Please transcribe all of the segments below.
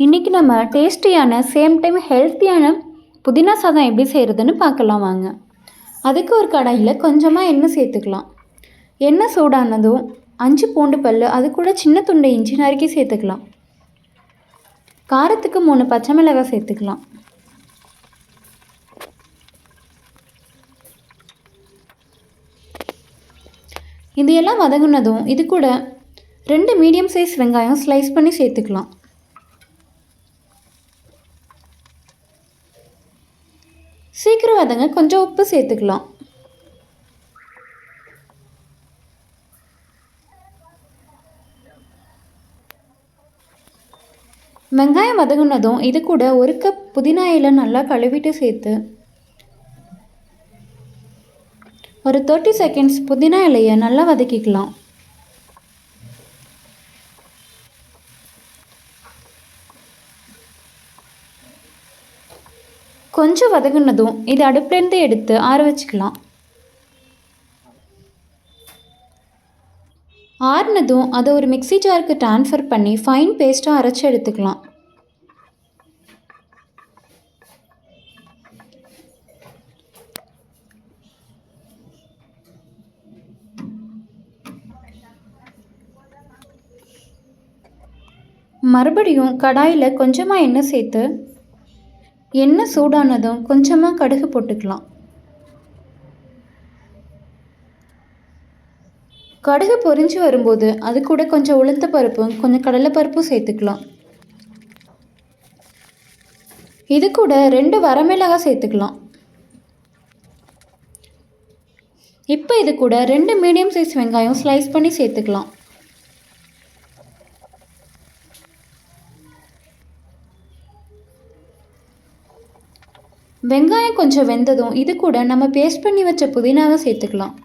இன்றைக்கி நம்ம டேஸ்டியான சேம் டைம் ஹெல்த்தியான புதினா சாதம் எப்படி செய்கிறதுன்னு பார்க்கலாம் வாங்க. அதுக்கு ஒரு கடாயில் கொஞ்சமாக எண்ணெய் சேர்த்துக்கலாம். எண்ணெய் சூடானதும் 5 பூண்டு பல், அது கூட சின்ன துண்டை இஞ்சி நறுக்கி சேர்த்துக்கலாம். காரத்துக்கு 3 பச்சை மிளகாய் சேர்த்துக்கலாம். இது எல்லாம் வதங்கினதும் இது கூட 2 மீடியம் சைஸ் வெங்காயம் ஸ்லைஸ் பண்ணி சேர்த்துக்கலாம். சீக்கிரம் வதங்க கொஞ்சம் உப்பு சேர்த்துக்கலாம். வெங்காயம் வதங்கினதும் இது கூட 1 கப் புதினா இலை நல்லா கழுவிட்டு சேர்த்து ஒரு 30 செகண்ட்ஸ் புதினா இலையை நல்லா வதக்கிக்கலாம். கொஞ்சம் வதங்கினதும் இது அடுப்புலேருந்து எடுத்து ஆற வச்சுக்கலாம். ஆறினதும் அதை ஒரு மிக்ஸி ஜாருக்கு ட்ரான்ஸ்ஃபர் பண்ணி ஃபைன் பேஸ்ட்டாக அரைச்சி எடுத்துக்கலாம். மறுபடியும் கடாயில் கொஞ்சமாக எண்ணெய் சேர்த்து எண்ணெய் சூடானதும் கொஞ்சமாக கடுகு போட்டுக்கலாம். கடுகு பொரிஞ்சு வரும்போது அது கூட கொஞ்சம் உளுந்த பருப்பும் கொஞ்சம் கடலைப்பருப்பும் சேர்த்துக்கலாம். இது கூட 2 வரமிளகாய் சேர்த்துக்கலாம். இப்போ இது கூட 2 மீடியம் சைஸ் வெங்காயம் ஸ்லைஸ் பண்ணி சேர்த்துக்கலாம். வெங்காயம் கொஞ்சம் வெந்ததும் இது கூட நம்ம பேஸ்ட் பண்ணி வச்ச புதினாவை சேர்த்துக்கலாம்.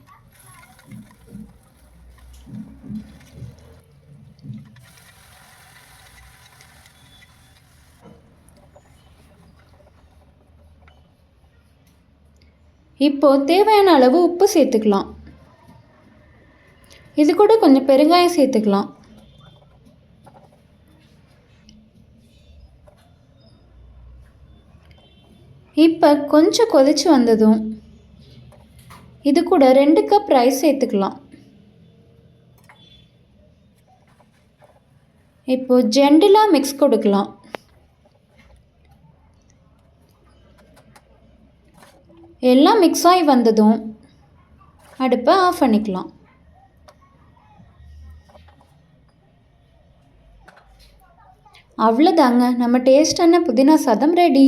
இப்போ தேவையான அளவு உப்பு சேர்த்துக்கலாம். இது கூட கொஞ்சம் பெருங்காயம் சேர்த்துக்கலாம். இப்போ கொஞ்சம் கொதிச்சு வந்ததும் இது கூட 2 கப் ரைஸ் சேர்த்துக்கலாம். இப்போ ஜென்டிலாக மிக்ஸ் கொடுக்கலாம். எல்லாம் மிக்ஸ் ஆகி வந்ததும் அடுப்பை ஆஃப் பண்ணிக்கலாம். அவ்வளோதாங்க, நம்ம டேஸ்டான புதினா சாதம் ரெடி.